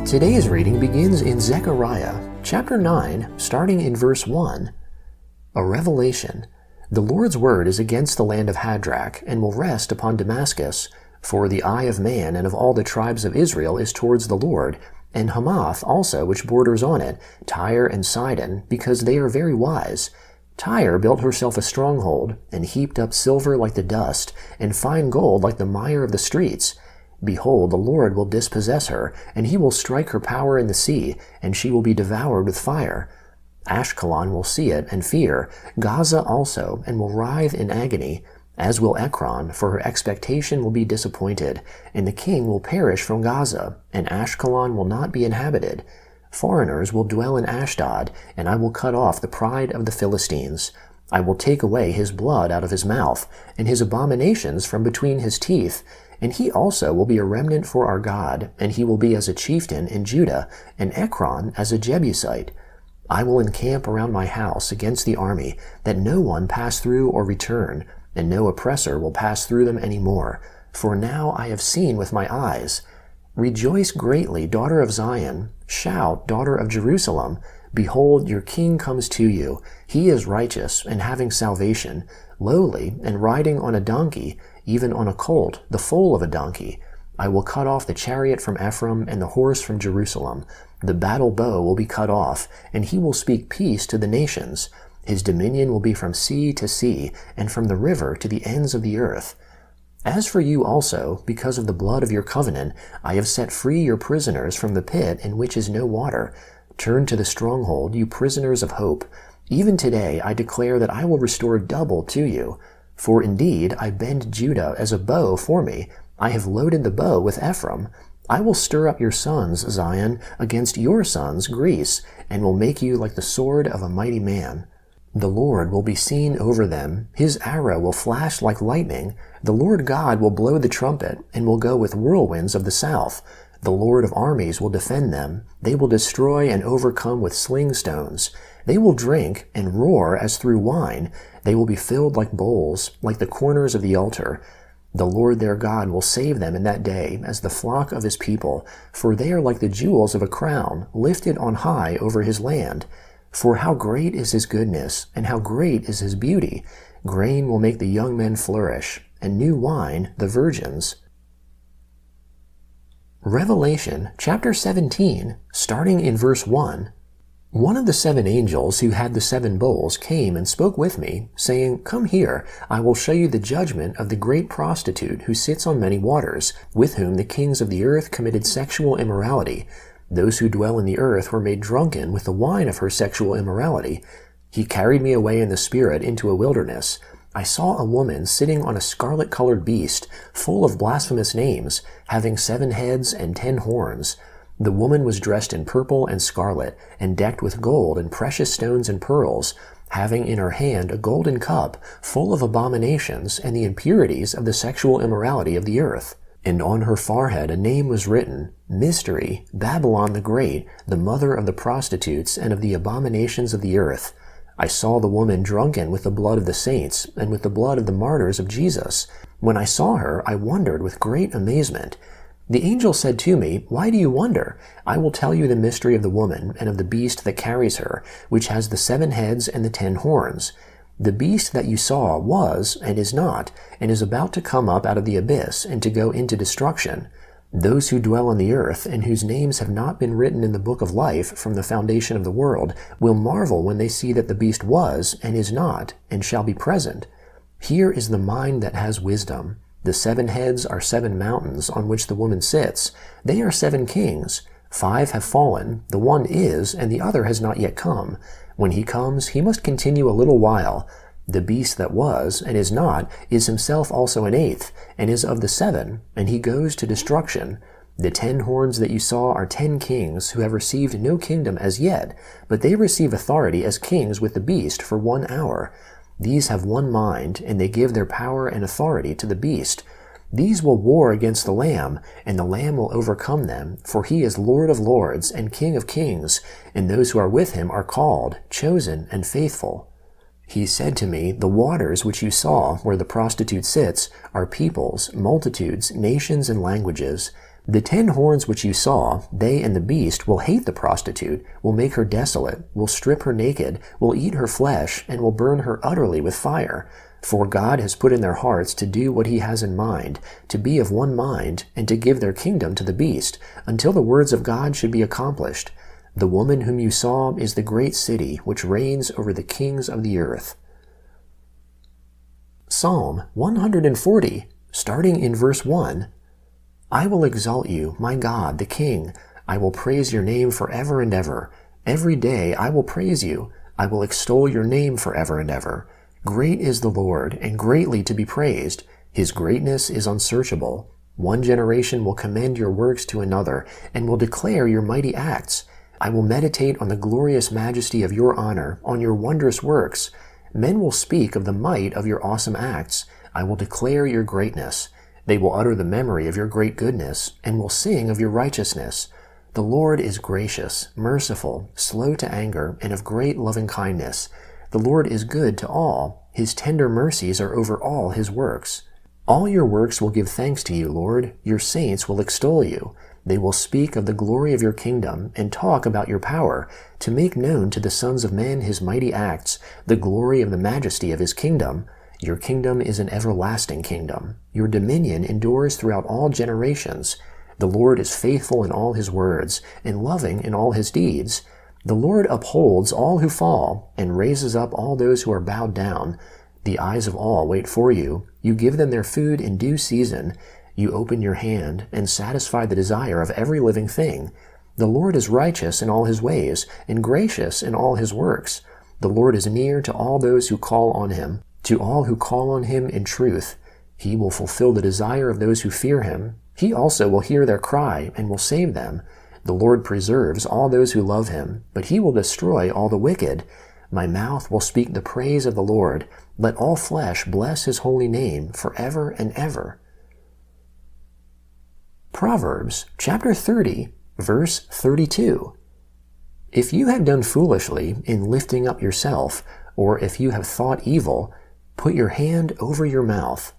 Today's reading begins in Zechariah, chapter 9, starting in verse 1. A revelation. The Lord's word is against the land of Hadrach, and will rest upon Damascus. For the eye of man and of all the tribes of Israel is towards the Lord, and Hamath also which borders on it, Tyre and Sidon, because they are very wise. Tyre built herself a stronghold, and heaped up silver like the dust, and fine gold like the mire of the streets. Behold, the Lord will dispossess her, and he will strike her power in the sea, and she will be devoured with fire. Ashkelon will see it and fear, Gaza also, and will writhe in agony, as will Ekron, for her expectation will be disappointed, and the king will perish from Gaza, and Ashkelon will not be inhabited. Foreigners will dwell in Ashdod, and I will cut off the pride of the Philistines. I will take away his blood out of his mouth, and his abominations from between his teeth. And he also will be a remnant for our God, and he will be as a chieftain in Judah, and Ekron as a Jebusite. I will encamp around my house against the army, that no one pass through or return, and no oppressor will pass through them any more. For now I have seen with my eyes. Rejoice greatly, daughter of Zion. Shout, daughter of Jerusalem. Behold, your king comes to you. He is righteous, and having salvation, lowly, and riding on a donkey, even on a colt, the foal of a donkey. I will cut off the chariot from Ephraim, and the horse from Jerusalem. The battle bow will be cut off, and he will speak peace to the nations. His dominion will be from sea to sea, and from the river to the ends of the earth. As for you also, because of the blood of your covenant, I have set free your prisoners from the pit in which is no water. Turn to the stronghold, you prisoners of hope. Even today I declare that I will restore double to you. For indeed I bend Judah as a bow for me. I have loaded the bow with Ephraim. I will stir up your sons, Zion, against your sons, Greece, and will make you like the sword of a mighty man. The Lord will be seen over them. His arrow will flash like lightning. The Lord God will blow the trumpet, and will go with whirlwinds of the south. The Lord of armies will defend them. They will destroy and overcome with sling stones. They will drink and roar as through wine. They will be filled like bowls, like the corners of the altar. The Lord their God will save them in that day as the flock of his people, for they are like the jewels of a crown, lifted on high over his land. For how great is his goodness, and how great is his beauty! Grain will make the young men flourish, and new wine the virgins. Revelation chapter 17, starting in verse 1. One of the 7 angels who had the 7 bowls came and spoke with me, saying, Come here, I will show you the judgment of the great prostitute who sits on many waters, with whom the kings of the earth committed sexual immorality. Those who dwell in the earth were made drunken with the wine of her sexual immorality. He carried me away in the spirit into a wilderness. I saw a woman sitting on a scarlet-colored beast, full of blasphemous names, having 7 heads and 10 horns. The woman was dressed in purple and scarlet, and decked with gold and precious stones and pearls, having in her hand a golden cup full of abominations and the impurities of the sexual immorality of the earth. And on her forehead a name was written, Mystery, Babylon the Great, the mother of the prostitutes and of the abominations of the earth. I saw the woman drunken with the blood of the saints, and with the blood of the martyrs of Jesus. When I saw her, I wondered with great amazement. The angel said to me, Why do you wonder? I will tell you the mystery of the woman, and of the beast that carries her, which has the 7 heads and the 10 horns. The beast that you saw was, and is not, and is about to come up out of the abyss, and to go into destruction. Those who dwell on the earth, and whose names have not been written in the book of life from the foundation of the world, will marvel when they see that the beast was, and is not, and shall be present. Here is the mind that has wisdom. The 7 heads are 7 mountains on which the woman sits. They are 7 kings. 5 have fallen, the one is, and the other has not yet come. When he comes, he must continue a little while. The beast that was, and is not, is himself also an 8th, and is of the 7, and he goes to destruction. The 10 horns that you saw are 10 kings, who have received no kingdom as yet, but they receive authority as kings with the beast for 1 hour. These have one mind, and they give their power and authority to the beast. These will war against the Lamb, and the Lamb will overcome them, for he is Lord of lords and King of kings, and those who are with him are called, chosen, and faithful. He said to me, The waters which you saw, where the prostitute sits, are peoples, multitudes, nations, and languages. The 10 horns which you saw, they and the beast will hate the prostitute, will make her desolate, will strip her naked, will eat her flesh, and will burn her utterly with fire. For God has put in their hearts to do what he has in mind, to be of one mind, and to give their kingdom to the beast, until the words of God should be accomplished. The woman whom you saw is the great city, which reigns over the kings of the earth. Psalm 140, starting in verse 1. I will exalt you, my God, the King. I will praise your name forever and ever. Every day I will praise you. I will extol your name forever and ever. Great is the Lord, and greatly to be praised. His greatness is unsearchable. One generation will commend your works to another, and will declare your mighty acts. I will meditate on the glorious majesty of your honor, on your wondrous works. Men will speak of the might of your awesome acts. I will declare your greatness. They will utter the memory of your great goodness, and will sing of your righteousness. The Lord is gracious, merciful, slow to anger, and of great loving kindness. The Lord is good to all. His tender mercies are over all his works. All your works will give thanks to you, Lord. Your saints will extol you. They will speak of the glory of your kingdom, and talk about your power, to make known to the sons of men his mighty acts, the glory of the majesty of his kingdom. Your kingdom is an everlasting kingdom. Your dominion endures throughout all generations. The Lord is faithful in all his words, and loving in all his deeds. The Lord upholds all who fall, and raises up all those who are bowed down. The eyes of all wait for you. You give them their food in due season. You open your hand and satisfy the desire of every living thing. The Lord is righteous in all his ways, and gracious in all his works. The Lord is near to all those who call on him, to all who call on him in truth. He will fulfill the desire of those who fear him. He also will hear their cry and will save them. The Lord preserves all those who love him, but he will destroy all the wicked. My mouth will speak the praise of the Lord. Let all flesh bless his holy name forever and ever. Proverbs chapter 30, verse 32. If you have done foolishly in lifting up yourself, or if you have thought evil, put your hand over your mouth.